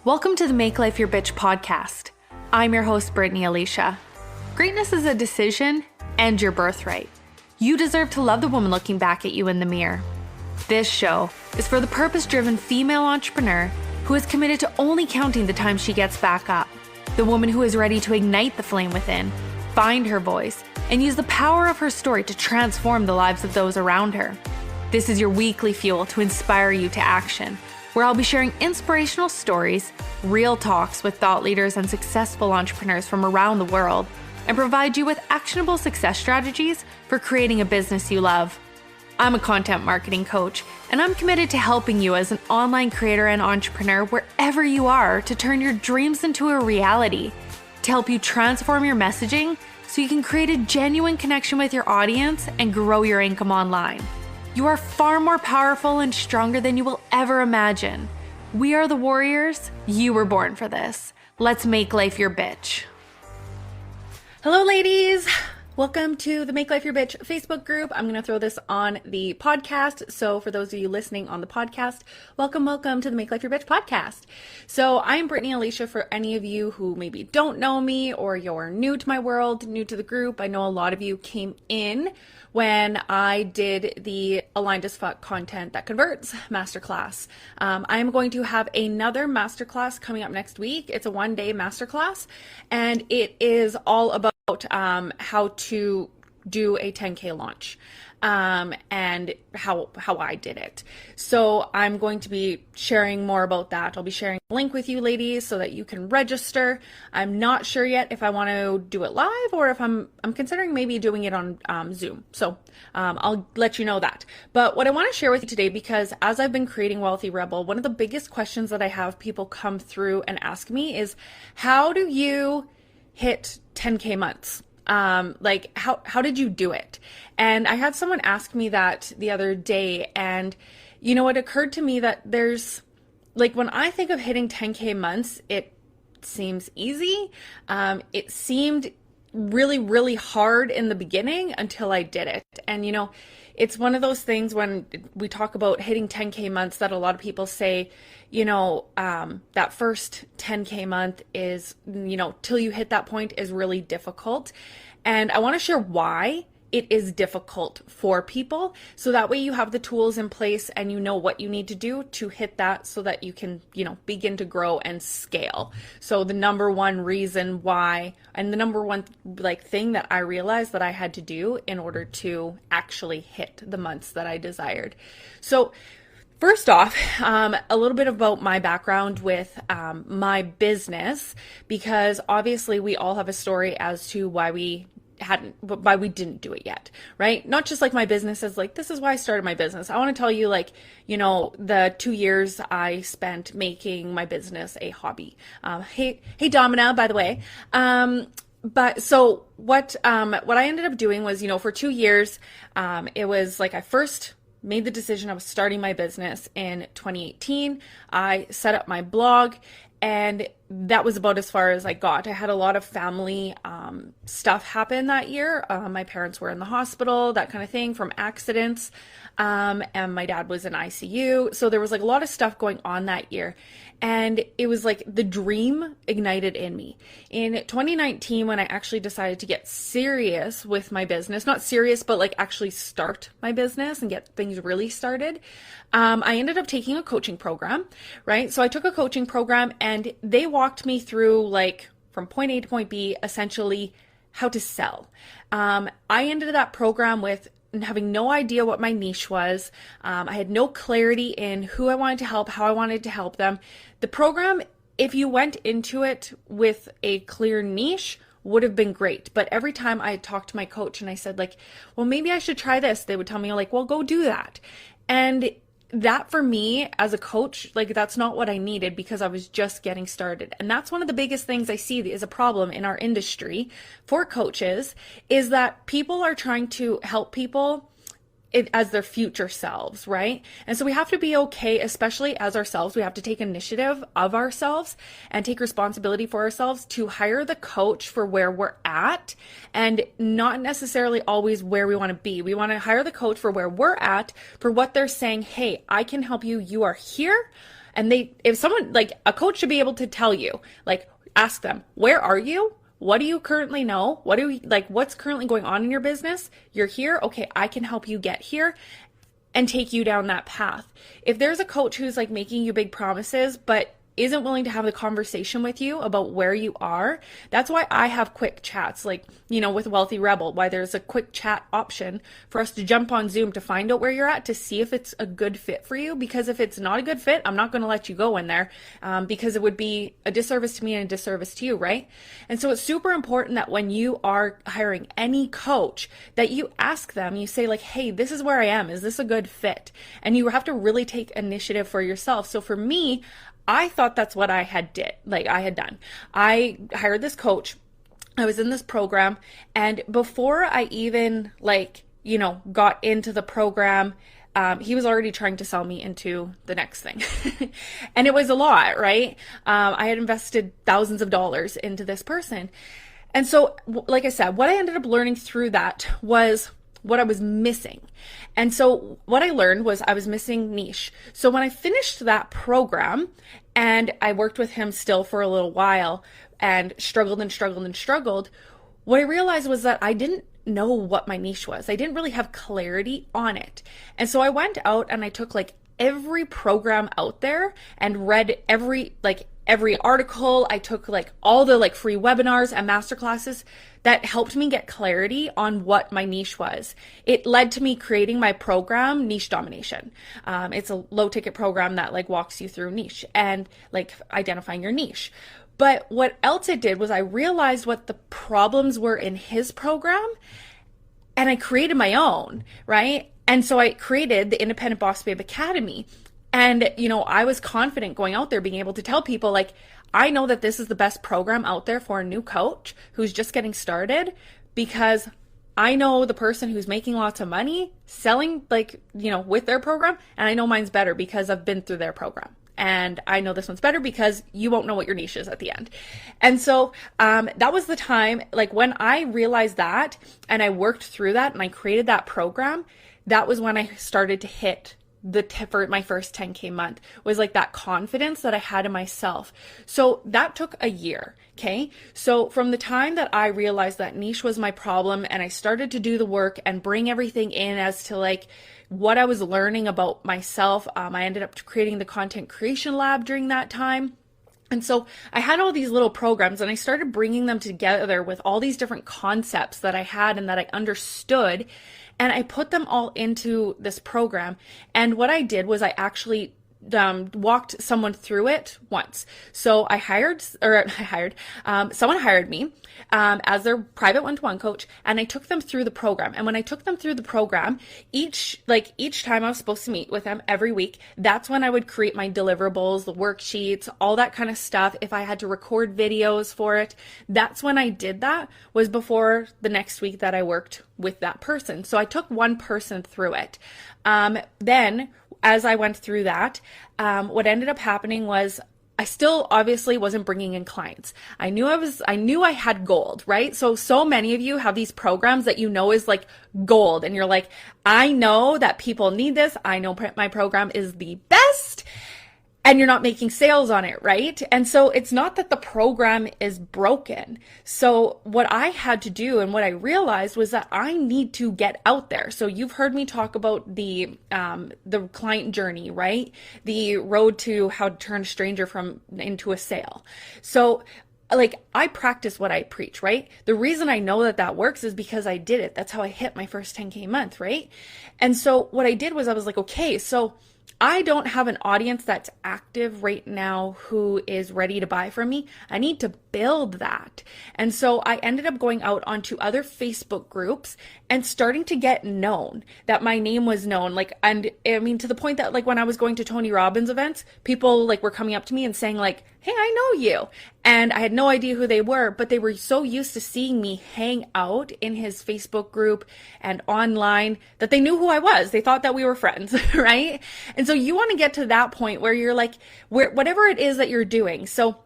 Welcome to the Make Life Your Bitch podcast. I'm your host, Brittany Alicia. Greatness is a decision and your birthright. You deserve to love the woman looking back at you in the mirror. This show is for the purpose-driven female entrepreneur who is committed to only counting the time she gets back up. The woman who is ready to ignite the flame within, find her voice, and use the power of her story to transform the lives of those around her. This is your weekly fuel to inspire you to action, where I'll be sharing inspirational stories, real talks with thought leaders and successful entrepreneurs from around the world, and provide you with actionable success strategies for creating a business you love. I'm a content marketing coach, and I'm committed to helping you as an online creator and entrepreneur wherever you are to turn your dreams into a reality, to help you transform your messaging so you can create a genuine connection with your audience and grow your income online. You are far more powerful and stronger than you will ever imagine. We are the warriors. You were born for this. Let's make life your bitch. Hello, ladies. Welcome to the Make Life Your Bitch Facebook group. I'm going to throw this on the podcast. So for those of you listening on the podcast, welcome to the Make Life Your Bitch podcast. So I'm Brittany Alicia. For any of you who maybe don't know me or you're new to my world, new to the group, I know a lot of you came in when I did the Aligned as Fuck Content That Converts masterclass. I'm going to have another masterclass coming up next week. It's a one-day masterclass, and it is all about how to do a 10K launch and how I did it. So I'm going to be sharing more about that. I'll be sharing a link with you ladies so that you can register. I'm not sure yet if I want to do it live or if I'm considering maybe doing it on Zoom. So I'll let you know that. But what I want to share with you today, because as I've been creating Wealthy Rebel, one of the biggest questions that I have people come through and ask me is, how do you hit 10K months? Like how did you do it? And I had someone ask me that the other day, and it occurred to me that there's, like, when I think of hitting 10K months, it seems easy. It seemed really, really hard in the beginning until I did it. And it's one of those things when we talk about hitting 10K months that a lot of people say, that first 10K month is, till you hit that point is really difficult. And I want to share why it is difficult for people. So that way you have the tools in place and you know what you need to do to hit that so that you can, begin to grow and scale. So the number one reason why, and the number one thing that I realized that I had to do in order to actually hit the months that I desired. So first off, a little bit about my background with my business, because obviously we all have a story as to why we didn't do it yet, right? Not just like my business is like, this is why I started my business. I want to tell you, the 2 years I spent making my business a hobby. Hey Domina, by the way. But so what I ended up doing was, for 2 years, it was like I first made the decision I was starting my business in 2018. I set up my blog, and that was about as far as I got. I had a lot of family stuff happen that year. My parents were in the hospital, that kind of thing, from accidents. And my dad was in ICU. So there was a lot of stuff going on that year. And it was like the dream ignited in me. In 2019, when I actually decided to get serious with my business, not serious, but actually start my business and get things really started, I ended up taking a coaching program, right? So I took a coaching program and they walked me through from point A to point B, essentially how to sell. I ended that program with having no idea what my niche was. I had no clarity in who I wanted to help, how I wanted to help them. The program, if you went into it with a clear niche, would have been great. But every time I talked to my coach and I said well, maybe I should try this, they would tell me well, go do that. And that for me as a coach, that's not what I needed, because I was just getting started. And that's one of the biggest things I see is a problem in our industry for coaches, is that people are trying to help people it as their future selves, right? And so we have to be okay, especially as ourselves. We have to take initiative of ourselves and take responsibility for ourselves to hire the coach for where we're at and not necessarily always where we want to be. We want to hire the coach for where we're at, for what they're saying. Hey, I can help you. You are here. And if someone, like a coach should be able to tell you, like, ask them, where are you? What do you currently know? What's currently going on in your business? You're here. Okay, I can help you get here and take you down that path. If there's a coach who's like making you big promises, but isn't willing to have the conversation with you about where you are, that's why I have quick chats, like, with Wealthy Rebel, why there's a quick chat option for us to jump on Zoom to find out where you're at, to see if it's a good fit for you. Because if it's not a good fit, I'm not going to let you go in there, because it would be a disservice to me and a disservice to you, right? And so it's super important that when you are hiring any coach, that you ask them, you say like, hey, this is where I am. Is this a good fit? And you have to really take initiative for yourself. So for me, I thought that's what I had done. I hired this coach. I was in this program, and before I even got into the program, he was already trying to sell me into the next thing. And it was a lot, right? I had invested thousands of dollars into this person. And so, like I said, what I ended up learning through that was what I was missing. And so what I learned was I was missing niche. So when I finished that program and I worked with him still for a little while and struggled, what I realized was that I didn't know what my niche was. I didn't really have clarity on it. And so I went out and I took like every program out there and read every article. I took like all the like free webinars and masterclasses that helped me get clarity on what my niche was. It led to me creating my program, Niche Domination. It's a low ticket program that like walks you through niche and like identifying your niche. But what else it did was I realized what the problems were in his program, and I created my own, right? And so I created the Independent Boss Babe Academy. And, I was confident going out there, being able to tell people like, I know that this is the best program out there for a new coach who's just getting started, because I know the person who's making lots of money selling with their program. And I know mine's better because I've been through their program. And I know this one's better because you won't know what your niche is at the end. And so that was the time, like when I realized that and I worked through that and I created that program, that was when I started to hit for my first 10K month, was like that confidence that I had in myself. So that took a year. Okay. So from the time that I realized that niche was my problem and I started to do the work and bring everything in as to like what I was learning about myself, I ended up creating the Content Creation Lab during that time. And so I had all these little programs and I started bringing them together with all these different concepts that I had and that I understood. And I put them all into this program. And what I did was I actually walked someone through it once. So someone hired me as their private one-to-one coach, and I took them through the program. And when I took them through the program, each time I was supposed to meet with them every week, that's when I would create my deliverables, the worksheets, all that kind of stuff. If I had to record videos for it, that's when I did that, was before the next week that I worked with that person. So I took one person through it. Then as I went through that, what ended up happening was I still obviously wasn't bringing in clients. I knew I had gold, right? So many of you have these programs that is like gold, and you're like, I know that people need this. I know my program is the best, and you're not making sales on it, right? And so it's not that the program is broken. So what I had to do and what I realized was that I need to get out there. So you've heard me talk about the client journey, right? The road to how to turn a stranger into a sale. So I practice what I preach, right? The reason I know that works is because I did it. That's how I hit my first 10K month, right? And so what I did was I was like, okay, so I don't have an audience that's active right now who is ready to buy from me. I need to build that. And so I ended up going out onto other Facebook groups and starting to get known, that my name was known. Like, and I mean, to the point that like when I was going to Tony Robbins events, people like were coming up to me and saying like, hey, I know you. And I had no idea who they were, but they were so used to seeing me hang out in his Facebook group and online that they knew who I was. They thought that we were friends, right? And so you want to get to that point where you're like, whatever it is that you're doing. So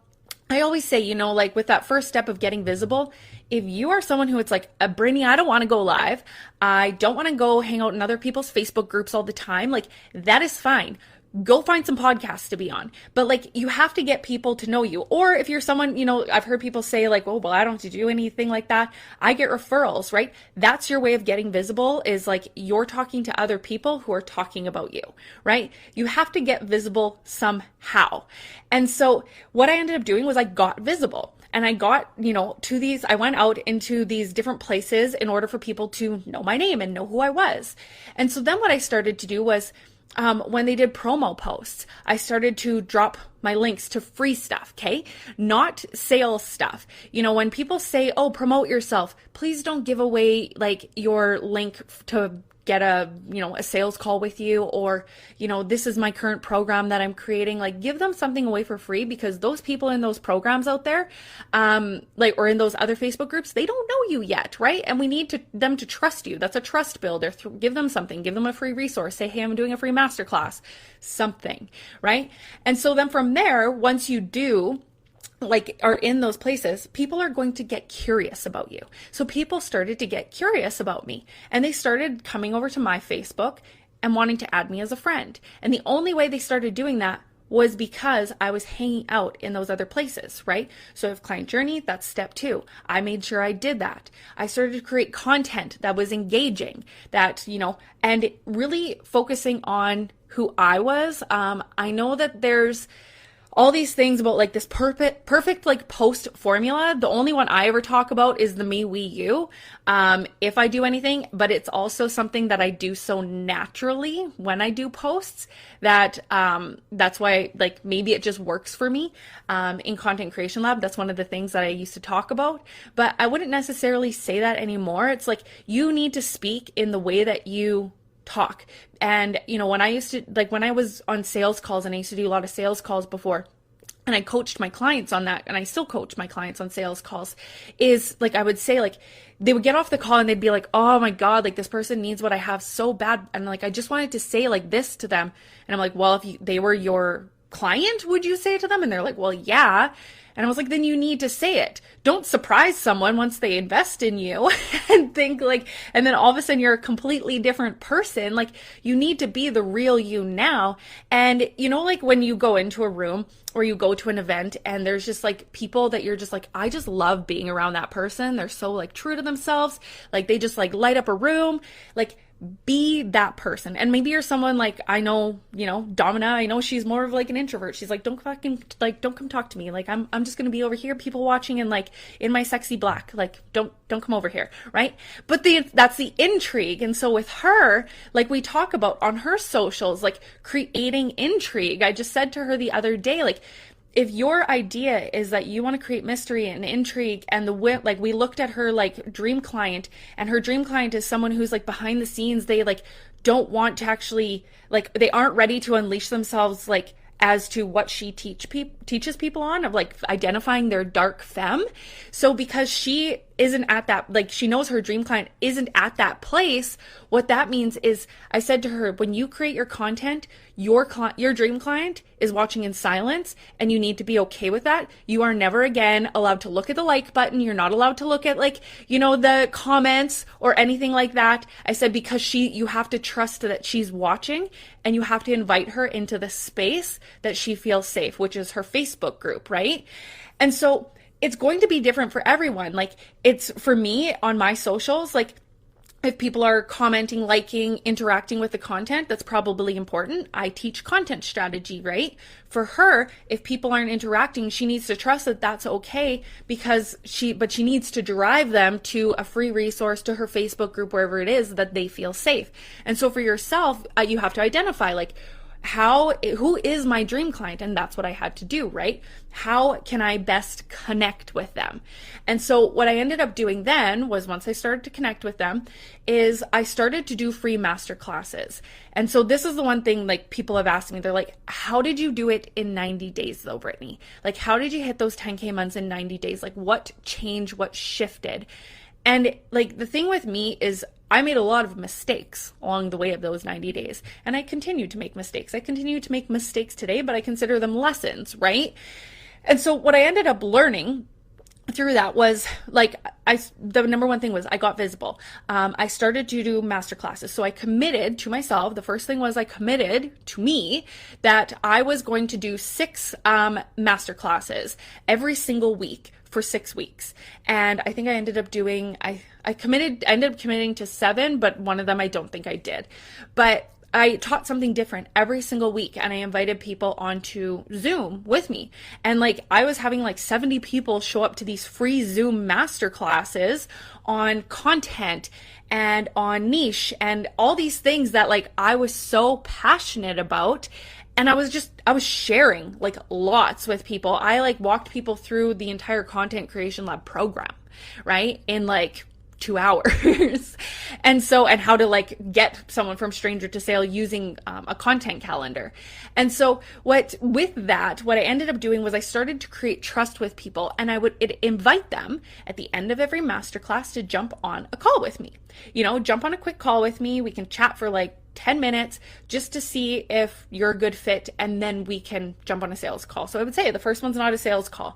I always say, you know, like with that first step of getting visible, if you are someone who it's like, Brittany, I don't want to go live. I don't want to go hang out in other people's Facebook groups all the time. Like, that is fine. Go find some podcasts to be on. But like, you have to get people to know you. Or if you're someone, you know, I've heard people say like, oh, well, I don't have to do anything like that. I get referrals, right? That's your way of getting visible, is like you're talking to other people who are talking about you, right? You have to get visible somehow. And so what I ended up doing was I got visible. And I got, you know, I went out into these different places in order for people to know my name and know who I was. And so then what I started to do was, when they did promo posts, I started to drop my links to free stuff, okay? Not sales stuff. You know, when people say, oh, promote yourself, please don't give away like your link to get a sales call with you, or, you know, this is my current program that I'm creating. Like, give them something away for free, because those people in those programs out there, or in those other Facebook groups, they don't know you yet, right? And we need them to trust you. That's a trust builder. Give them something, give them a free resource. Say, hey, I'm doing a free masterclass, something, right? And so then from there, once you do, like, are in those places, people are going to get curious about you. So people started to get curious about me, and they started coming over to my Facebook and wanting to add me as a friend. And the only way they started doing that was because I was hanging out in those other places, right? So if client journey, that's step 2. I made sure I did that. I started to create content that was engaging, that, you know, and really focusing on who I was. I know that there's all these things about like this perfect like post formula. The only one I ever talk about is the me, we, you. If I do anything, but it's also something that I do so naturally when I do posts that, that's why like maybe it just works for me. In Content Creation Lab, that's one of the things that I used to talk about, but I wouldn't necessarily say that anymore. It's like, you need to speak in the way that you talk. And, you know, when I was on sales calls, and I used to do a lot of sales calls before, and I coached my clients on that, and I still coach my clients on sales calls, is like, I would say, like, they would get off the call and they'd be like, oh my God, like this person needs what I have so bad. And like, I just wanted to say like this to them. And I'm like, well, if they were your client, would you say it to them? And they're like, well, yeah. And I was like, then you need to say it. Don't surprise someone once they invest in you and think like, and then all of a sudden you're a completely different person. Like, you need to be the real you now. And you know, like when you go into a room or you go to an event and there's just like people that you're just like, I just love being around that person. They're so like true to themselves. Like they just like light up a room. Like, be that person. And maybe you're someone like, I know, you know, Domina, I know she's more of like an introvert. She's like, don't come talk to me. Like, I'm just going to be over here, people watching, and like in my sexy black, like, don't come over here. Right. But that's the intrigue. And so with her, like we talk about on her socials, like creating intrigue. I just said to her the other day, like, if your idea is that you want to create mystery and intrigue, and like we looked at her like dream client, and her dream client is someone who's like behind the scenes, they like don't want to actually, like, they aren't ready to unleash themselves, like, as to what she teaches people on, of like identifying their dark femme. So because she isn't at that, like, she knows her dream client isn't at that place, what that means is, I said to her, when you create your content, your dream client is watching in silence, and you need to be okay with that. You are never again allowed to look at the like button. You're not allowed to look at, like, you know, the comments or anything like that. I said, because you have to trust that she's watching, and you have to invite her into the space that she feels safe, which is her Facebook group, right? And so it's going to be different for everyone. Like, it's for me on my socials, like, if people are commenting, liking, interacting with the content, that's probably important. I teach content strategy, right? For her, if people aren't interacting, she needs to trust that that's okay, because she needs to drive them to a free resource, to her Facebook group, wherever it is that they feel safe. And so for yourself, you have to identify, like, who is my dream client? And that's what I had to do, right? How can I best connect with them? And so what I ended up doing then was, once I started to connect with them, is I started to do free master classes. And so this is the one thing, like, people have asked me, they're like, how did you do it in 90 days though, Brittany? Like, how did you hit those 10K months in 90 days? Like, what changed, what shifted? And like, the thing with me is I made a lot of mistakes along the way of those 90 days. And I continue to make mistakes. I continue to make mistakes today, but I consider them lessons, right? And so what I ended up learning through that was, like, the number one thing was I got visible. I started to do master classes. So I committed to myself. The first thing was I committed to me that I was going to do 6 master classes every single week for 6 weeks. And I think I ended up doing, I ended up committing to 7, but one of them I don't think I did. But I taught something different every single week, and I invited people onto Zoom with me. And like, I was having like 70 people show up to these free Zoom master classes on content and on niche and all these things that, like, I was so passionate about. And I was sharing like lots with people. I like walked people through the entire Content Creation Lab program, right? In like 2 hours. and how to like get someone from stranger to sale using a content calendar. And so what I ended up doing was I started to create trust with people, and I would invite them at the end of every masterclass to jump on a call with me. Jump on a quick call with me. We can chat for like 10 minutes just to see if you're a good fit, and then we can jump on a sales call. So I would say the first one's not a sales call.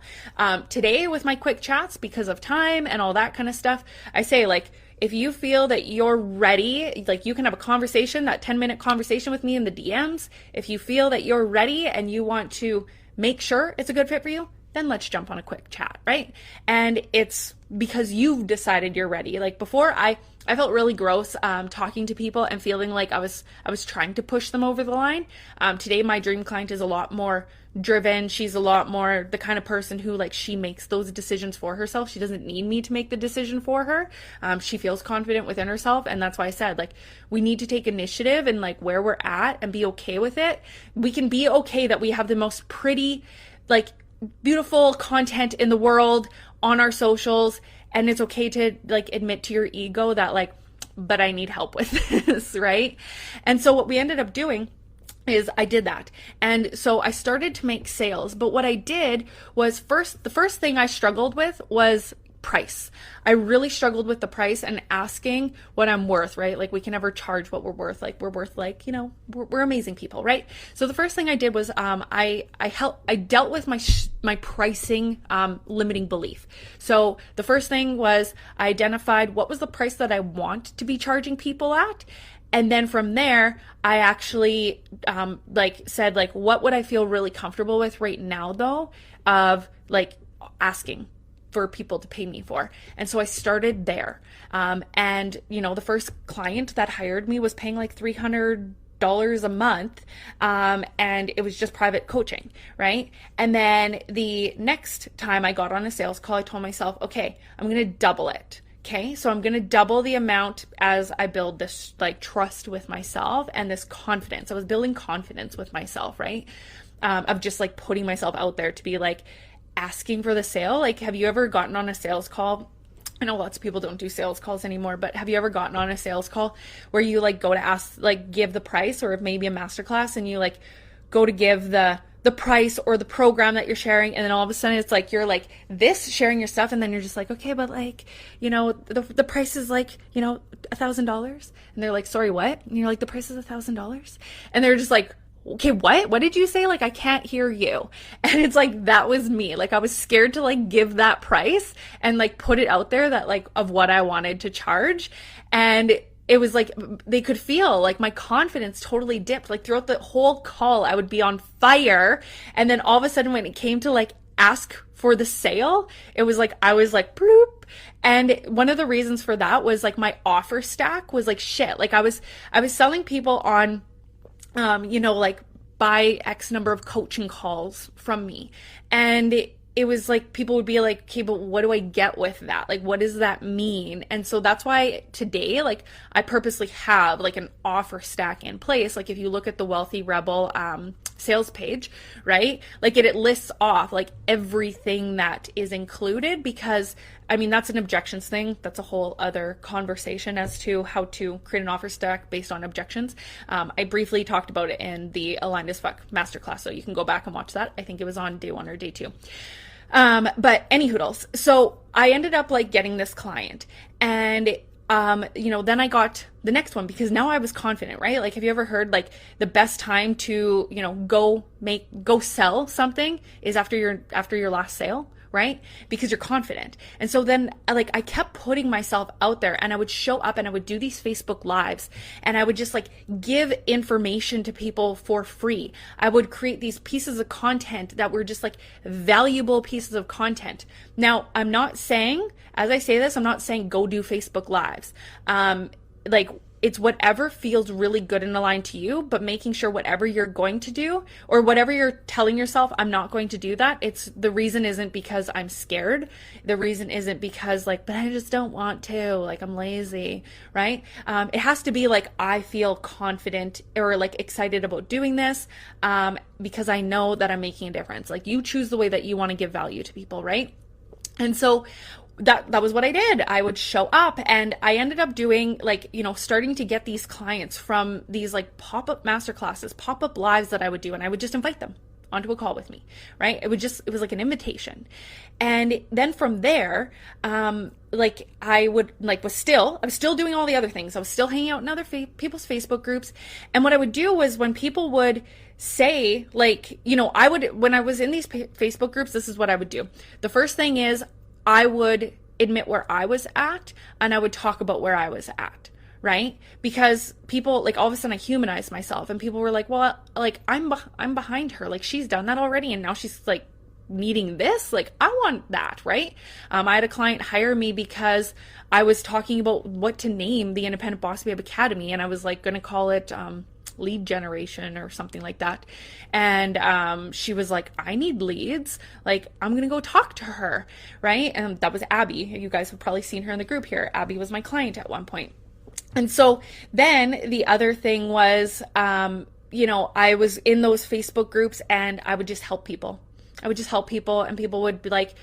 Today with my quick chats, because of time and all that kind of stuff, I say, like, if you feel that you're ready, like, you can have a conversation, that 10-minute conversation with me in the DMs. If you feel that you're ready and you want to make sure it's a good fit for you, then let's jump on a quick chat, right? And it's because you've decided you're ready. Like, before, I felt really gross talking to people and feeling like I was trying to push them over the line. Today, my dream client is a lot more driven. She's a lot more the kind of person who, like, she makes those decisions for herself. She doesn't need me to make the decision for her. She feels confident within herself. And that's why I said, like, we need to take initiative and like where we're at and be okay with it. We can be okay that we have the most pretty, like, beautiful content in the world on our socials, and it's okay to like admit to your ego that, like, but I need help with this, right? And so what we ended up doing is I did that. And so I started to make sales, but what I did was the first thing I struggled with was price. I really struggled with the price and asking what I'm worth, right? Like, we can never charge what we're worth. Like, we're worth, like, we're amazing people, right? So the first thing I did was I dealt with my pricing limiting belief. So the first thing was I identified what was the price that I want to be charging people at. And then from there, I actually said, like, what would I feel really comfortable with right now, though, of like asking for people to pay me for. And so I started there. And the first client that hired me was paying like $300 a month. And it was just private coaching, right? And then the next time I got on a sales call, I told myself, okay, I'm going to double it. Okay, so I'm going to double the amount as I build this like trust with myself and this confidence. I was building confidence with myself, right? Of just like putting myself out there to be like asking for the sale. Like, have you ever gotten on a sales call? I know lots of people don't do sales calls anymore, but have you ever gotten on a sales call where you like go to ask, like, give the price, or maybe a masterclass, and you like go to give the price or the program that you're sharing, and then all of a sudden it's like you're like this sharing your stuff, and then you're just like, okay, but like, the price is like, $1,000, and they're like, sorry, what? And you're like, the price is $1,000, and they're just like, okay, what did you say? Like, I can't hear you. And it's like, that was me. Like, I was scared to like give that price and like put it out there that like of what I wanted to charge. And it was like, they could feel like my confidence totally dipped. Like, throughout the whole call, I would be on fire. And then all of a sudden, when it came to like ask for the sale, it was like, I was like, bloop. And one of the reasons for that was like my offer stack was like shit. Like, I was selling people on, like, buy X number of coaching calls from me. And it was like people would be like, okay, but what do I get with that? Like, what does that mean? And so that's why today, like, I purposely have like an offer stack in place. Like, if you look at the Wealthy Rebel sales page, right? Like, it lists off like everything that is included, because I mean, that's an objections thing. That's a whole other conversation as to how to create an offer stack based on objections. I briefly talked about it in the Aligned as Fuck masterclass, so you can go back and watch that. I think it was on day 1 or day 2. But any hoodles. So I ended up like getting this client, and then I got the next one, because now I was confident, right? Like, have you ever heard like the best time to, go sell something is after your last sale, right? Because you're confident. And so then like I kept putting myself out there, and I would show up and I would do these Facebook lives, and I would just like give information to people for free. I would create these pieces of content that were just like valuable pieces of content. Now, I'm not saying, as I say this, I'm not saying go do Facebook lives. It's whatever feels really good and aligned to you, but making sure whatever you're going to do, or whatever you're telling yourself, I'm not going to do that. The reason isn't because I'm scared. The reason isn't because like, but I just don't want to, like, I'm lazy, right? It has to be like, I feel confident or like excited about doing this, because I know that I'm making a difference. Like, you choose the way that you want to give value to people, right? And so that was what I did. I would show up, and I ended up doing like, starting to get these clients from these like pop-up masterclasses, pop-up lives that I would do, and I would just invite them onto a call with me, right? It was like an invitation. And then from there, I was still doing all the other things. I was still hanging out in other people's Facebook groups. And what I would do was, when people would say like, when I was in these Facebook groups, this is what I would do. The first thing is, I would admit where I was at, and I would talk about where I was at, right? Because people, like, all of a sudden I humanized myself, and people were like, well, like, I'm behind her. Like, she's done that already, and now she's like needing this. Like, I want that, right? I had a client hire me because I was talking about what to name the Independent Boss Babe Academy, and I was like going to call it lead generation or something like that. And she was like, I need leads. Like, I'm going to go talk to her. Right. And that was Abby. You guys have probably seen her in the group here. Abby was my client at one point. And so then the other thing was, I was in those Facebook groups, and I would just help people. And people would be like,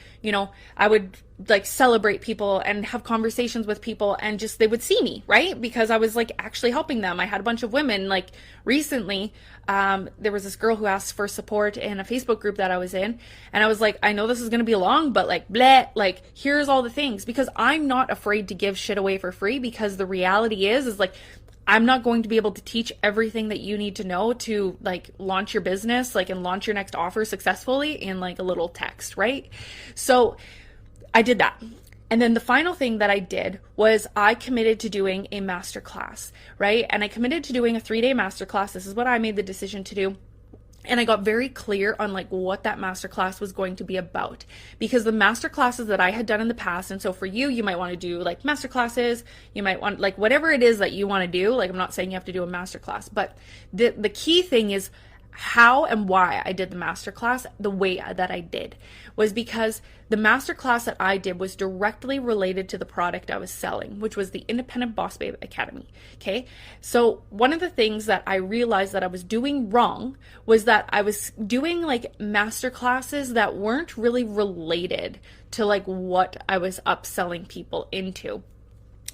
I would like celebrate people and have conversations with people, and just, they would see me, right? Because I was like actually helping them. I had a bunch of women, like recently, there was this girl who asked for support in a Facebook group that I was in. And I was like, I know this is going to be long, but like, bleh, like, here's all the things, because I'm not afraid to give shit away for free, because the reality is like, I'm not going to be able to teach everything that you need to know to like launch your business, like, and launch your next offer successfully in like a little text, right? So I did that. And then the final thing that I did was I committed to doing a masterclass, right? And I committed to doing a 3-day masterclass. This is what I made the decision to do. And I got very clear on like what that masterclass was going to be about, because the masterclasses that I had done in the past, and so for you, you might want to do like masterclasses, you might want like whatever it is that you want to do. Like, I'm not saying you have to do a masterclass, but the key thing is how and why I did the masterclass the way that I did was because the masterclass that I did was directly related to the product I was selling, which was the Independent Boss Babe Academy. Okay. So one of the things that I realized that I was doing wrong was that I was doing like masterclasses that weren't really related to like what I was upselling people into.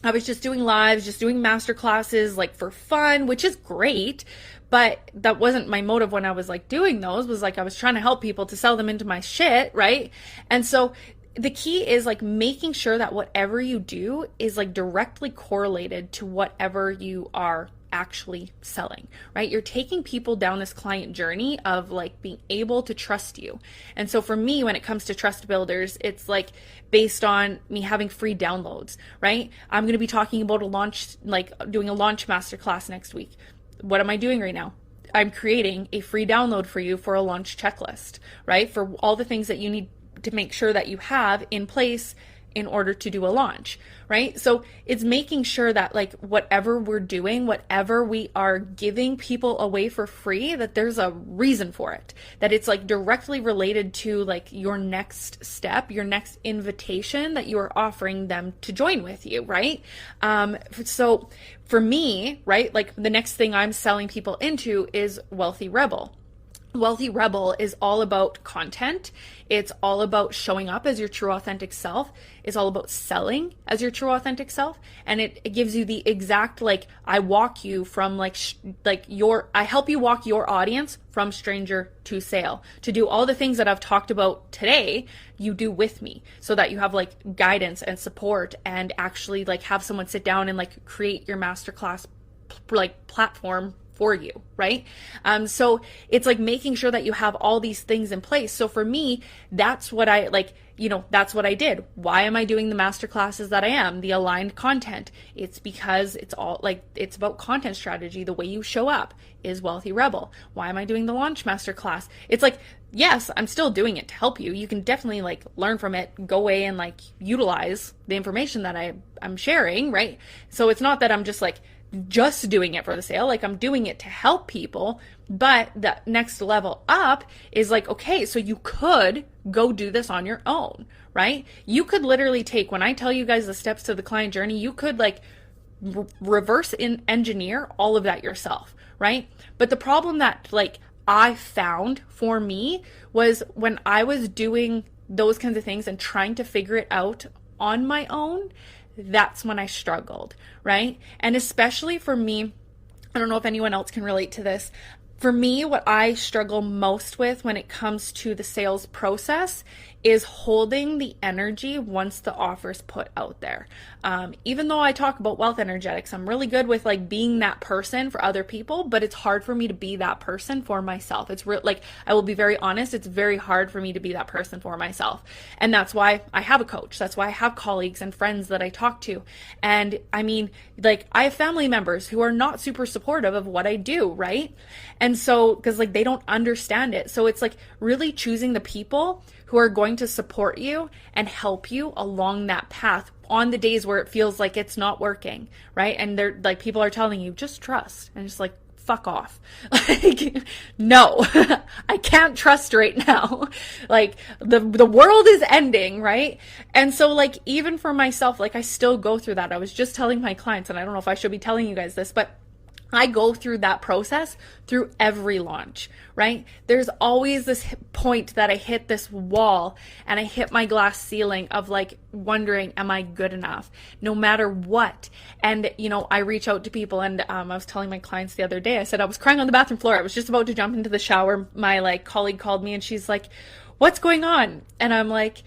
I was just doing lives, just doing masterclasses like for fun, which is great. But that wasn't my motive when I was like doing those. Was like I was trying to help people to sell them into my shit, right? And so the key is like making sure that whatever you do is like directly correlated to whatever you are actually selling, right? You're taking people down this client journey of like being able to trust you. And so for me, when it comes to trust builders, it's like based on me having free downloads, right? I'm going to be talking about a launch, like doing a launch masterclass next week. What am I doing right now? I'm creating a free download for you for a launch checklist, right? For all the things that you need to make sure that you have in place in order to do a launch, right? So it's making sure that like whatever we're doing, whatever we are giving people away for free, that there's a reason for it, that it's like directly related to like your next step, your next invitation that you are offering them to join with you, right? So for me, right, like the next thing I'm selling people into is Wealthy Rebel. Wealthy Rebel is all about content. It's all about showing up as your true authentic self. It's all about selling as your true authentic self. And it gives you the exact, like, I walk you from I help you walk your audience from stranger to sale, to do all the things that I've talked about today, you do with me, so that you have like guidance and support and actually like have someone sit down and like create your masterclass like platform for you, right? So it's like making sure that you have all these things in place. So for me, that's what I like, that's what I did. Why am I doing the masterclasses that I am, the aligned content? It's because it's all like, it's about content strategy. The way you show up is Wealthy Rebel. Why am I doing the launch masterclass? It's like, yes, I'm still doing it to help you. You can definitely like learn from it, go away and like utilize the information that I'm sharing, right? So it's not that I'm just doing it for the sale, like I'm doing it to help people. But the next level up is like, okay, so you could go do this on your own, right? You could literally take, when I tell you guys the steps to the client journey, you could like reverse engineer all of that yourself, right? But the problem that like I found for me was when I was doing those kinds of things and trying to figure it out on my own, that's when I struggled, right? And especially for me, I don't know if anyone else can relate to this. For me, what I struggle most with when it comes to the sales process is holding the energy once the offer's put out there. Even though I talk about wealth energetics, I'm really good with like being that person for other people, but it's hard for me to be that person for myself. It's like, I will be very honest, it's very hard for me to be that person for myself. And that's why I have a coach. That's why I have colleagues and friends that I talk to. And I mean, like I have family members who are not super supportive of what I do, right? And so, because like they don't understand it. So it's like really choosing the people who are going to support you and help you along that path on the days where it feels like it's not working, right? And they're like, people are telling you, just trust. And just like, fuck off. Like, no, I can't trust right now. Like the world is ending, right? And so like, even for myself, like I still go through that. I was just telling my clients, and I don't know if I should be telling you guys this, but I go through that process through every launch, right? There's always this point that I hit this wall and I hit my glass ceiling of like wondering, am I good enough? No matter what. And, I reach out to people, and I was telling my clients the other day, I said I was crying on the bathroom floor. I was just about to jump into the shower. My like colleague called me and she's like, what's going on? And I'm like,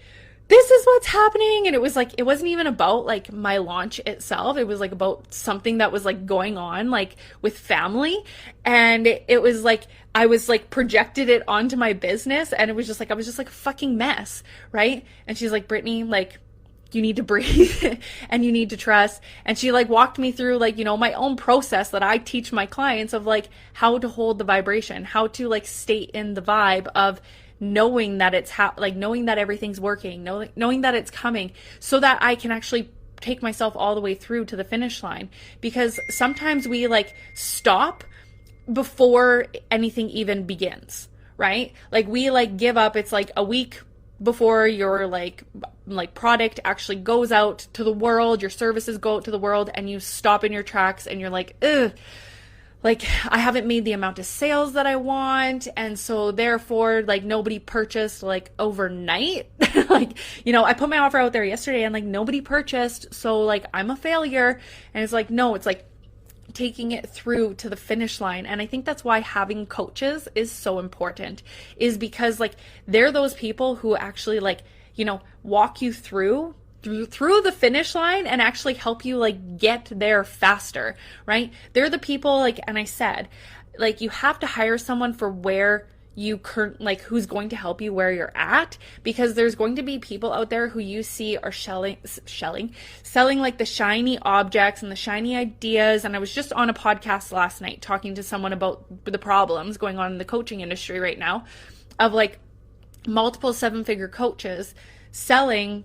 this is what's happening. And it was like, it wasn't even about like my launch itself. It was like about something that was like going on like with family. And it was like, I was like projected it onto my business, and it was just like, I was just like a fucking mess. Right. And she's like, Brittany, like, you need to breathe and you need to trust. And she like walked me through like, my own process that I teach my clients of like how to hold the vibration, how to like stay in the vibe of knowing that it's knowing that everything's working, knowing that it's coming, so that I can actually take myself all the way through to the finish line. Because sometimes we like stop before anything even begins, right? Like we like give up. It's like a week before your like product actually goes out to the world, your services go out to the world, and you stop in your tracks and you're like, ugh, like I haven't made the amount of sales that I want. And so therefore like nobody purchased like overnight. Like, I put my offer out there yesterday and like nobody purchased. So like I'm a failure. And it's like, no, it's like taking it through to the finish line. And I think that's why having coaches is so important, is because like they're those people who actually like, walk you through the finish line and actually help you like get there faster, right? They're the people like, and I said, like, you have to hire someone for where you who's going to help you where you're at, because there's going to be people out there who you see are selling like the shiny objects and the shiny ideas. And I was just on a podcast last night talking to someone about the problems going on in the coaching industry right now of like multiple 7-figure coaches selling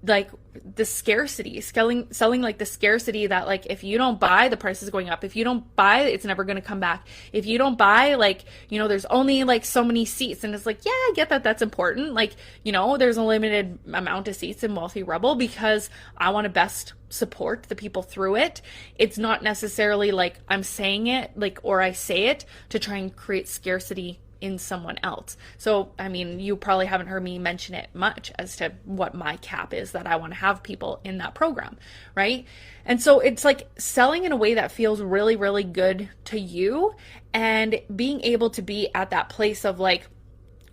like the scarcity, selling like the scarcity that like, if you don't buy, the price is going up. If you don't buy, it's never going to come back. If you don't buy, like, you know, there's only like so many seats. And it's like, yeah, I get that that's important. Like, you know, there's a limited amount of seats in Wealthy Rebel because I want to best support the people through it. It's not necessarily like I'm saying it, like, or I say it to try and create scarcity in someone else. So, I mean, you probably haven't heard me mention it much as to what my cap is, that I want to have people in that program, right? And so it's like selling in a way that feels really, really good to you, and being able to be at that place of like,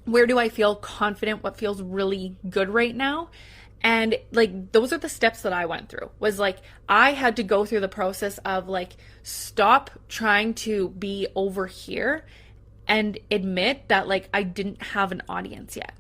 where do I feel confident? What feels really good right now? And like, those are the steps that I went through. Was like, I had to go through the process of like, stop trying to be over here and admit that like I didn't have an audience yet,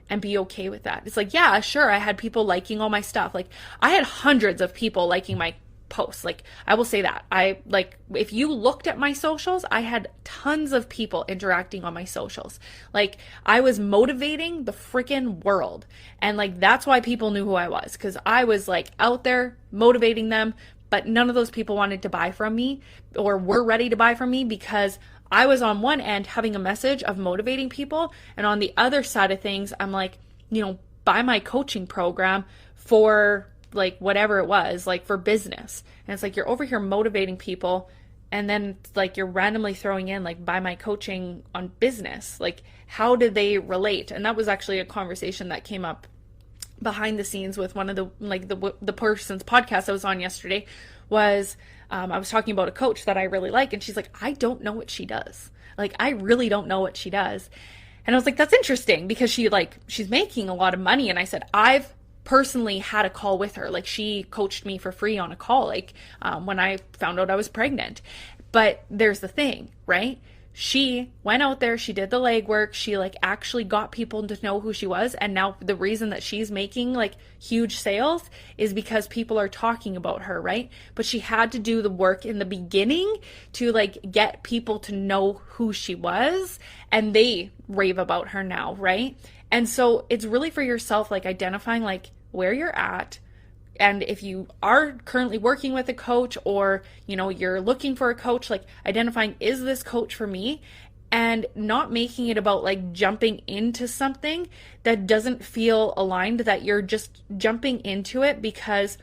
and be okay with that. It's like, yeah, sure, I had people liking all my stuff. Like, I had hundreds of people liking my posts. Like, I will say that. I like, if you looked at my socials, I had tons of people interacting on my socials. Like, I was motivating the freaking world. And like, that's why people knew who I was, because I was like out there motivating them. But none of those people wanted to buy from me or were ready to buy from me, because I was on one end having a message of motivating people, and on the other side of things, I'm like, you know, buy my coaching program for like whatever it was, like for business. And it's like, you're over here motivating people, and then like you're randomly throwing in like, buy my coaching on business. Like, how did they relate? And that was actually a conversation that came up behind the scenes with one of the like the person's podcast I was on yesterday. Was I was talking about a coach that I really like, and she's like, I don't know what she does. Like, I really don't know what she does. And I was like, that's interesting, because she's making a lot of money. And I said, I've personally had a call with her. Like, she coached me for free on a call, like when I found out I was pregnant. But there's the thing, right? She went out there, she did the legwork, she like actually got people to know who she was. And now the reason that she's making like huge sales is because people are talking about her, right? But she had to do the work in the beginning to like get people to know who she was, and they rave about her now, right? And so it's really for yourself, like identifying like where you're at. And if you are currently working with a coach, or, you know, you're looking for a coach, like identifying, is this coach for me? And not making it about like jumping into something that doesn't feel aligned, that you're just jumping into it because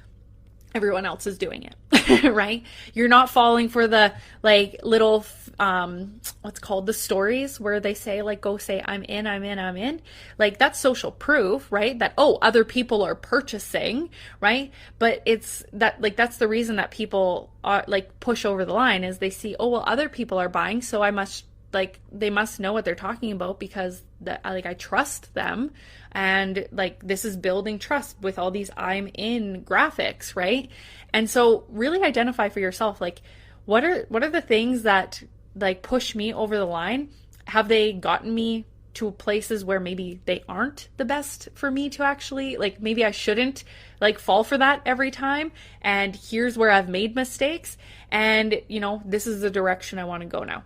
everyone else is doing it, right? You're not falling for the like little, what's called the stories where they say like, go say, I'm in. Like, that's social proof, right? That, oh, other people are purchasing, right? But it's that, like, that's the reason that people are like push over the line, is they see, oh, well, other people are buying, so I must, like, they must know what they're talking about, because I trust them. And like, this is building trust with all these I'm in graphics, right? And so really identify for yourself, like, what are the things that like push me over the line? Have they gotten me to places where maybe they aren't the best for me to actually, like, maybe I shouldn't like fall for that every time, and here's where I've made mistakes, and you know, this is the direction I want to go now.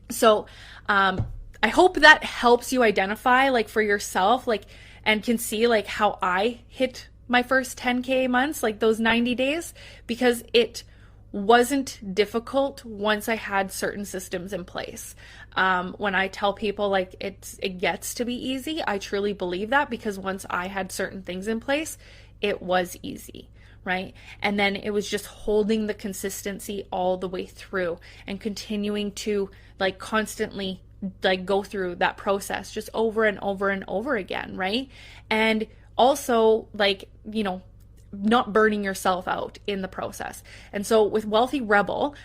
So I hope that helps you identify like for yourself, like, and can see like how I hit my first 10K months, like those 90 days, because it wasn't difficult once I had certain systems in place. When I tell people like it gets to be easy, I truly believe that, because once I had certain things in place, it was easy. Right? And then it was just holding the consistency all the way through, and continuing to like constantly like go through that process just over and over and over again. Right? And also, like, you know, not burning yourself out in the process. And so with Wealthy Rebel,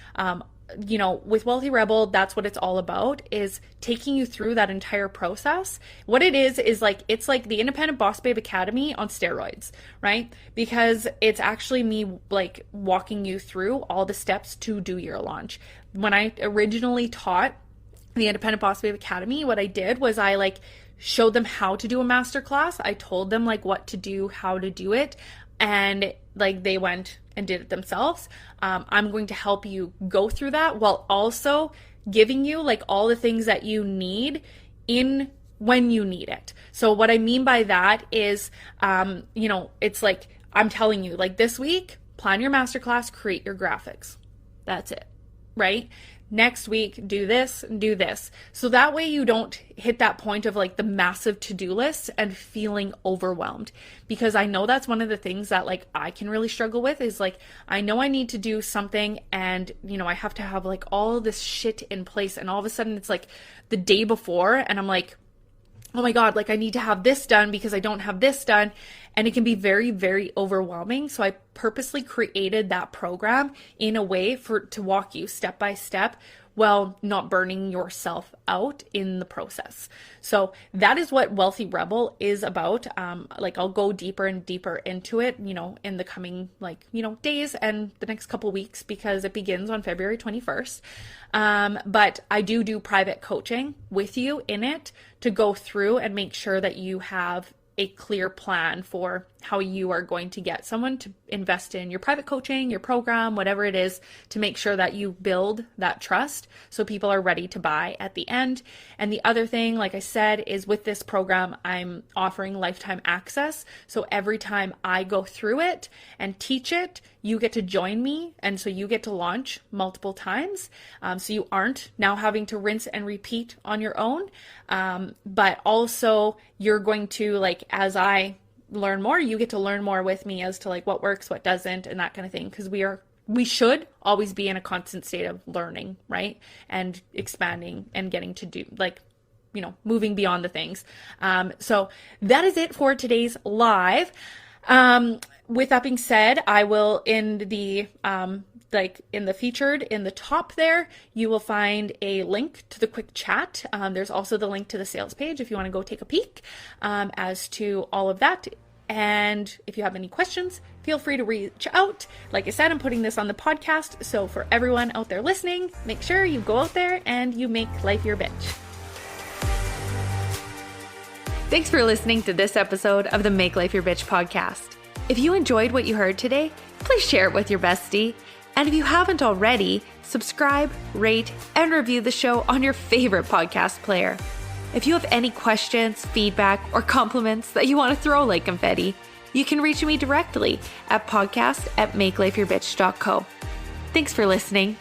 you know, with Wealthy Rebel, that's what it's all about, is taking you through that entire process. What it is like, it's like the Independent Boss Babe Academy on steroids, right? Because it's actually me like walking you through all the steps to do your launch. When I originally taught the Independent Boss Babe Academy, what I did was I like showed them how to do a masterclass. I told them like what to do, how to do it, and like they went and did it themselves. I'm going to help you go through that, while also giving you like all the things that you need in when you need it. So what I mean by that is, it's like, I'm telling you, like this week, plan your masterclass, create your graphics. That's it, right? Next week, do this and do this. So that way you don't hit that point of like the massive to-do list and feeling overwhelmed. Because I know that's one of the things that like I can really struggle with is like, I know I need to do something and, I have to have like all this shit in place. And all of a sudden it's like the day before and I'm like, oh my God, like I need to have this done because I don't have this done. And it can be very, very overwhelming. So I purposely created that program in a way to walk you step by step while not burning yourself out in the process. So that is what Wealthy Rebel is about. I'll go deeper and deeper into it, in the coming days and the next couple weeks because it begins on February 21st. But I do private coaching with you in it to go through and make sure that you have a clear plan for how you are going to get someone to invest in your private coaching, your program, whatever it is, to make sure that you build that trust so people are ready to buy at the end. And the other thing, like I said, is with this program, I'm offering lifetime access. So every time I go through it and teach it, you get to join me. And so you get to launch multiple times. So you aren't now having to rinse and repeat on your own. But also you're going to, as I learn more, you get to learn more with me as to what works, what doesn't, and that kind of thing. Because we should always be in a constant state of learning, right? And expanding and getting to do moving beyond the things. So that is it for today's live. With that being said, I will in the in the featured in the top there, you will find a link to the quick chat. There's also the link to the sales page if you want to go take a peek as to all of that. And if you have any questions, feel free to reach out. Like I said, I'm putting this on the podcast. So for everyone out there listening, make sure you go out there and you make life your bitch. Thanks for listening to this episode of the Make Life Your Bitch podcast. If you enjoyed what you heard today, please share it with your bestie. And if you haven't already, subscribe, rate, and review the show on your favorite podcast player. If you have any questions, feedback, or compliments that you want to throw like confetti, you can reach me directly at podcast@makelifeyourbitch.co. Thanks for listening.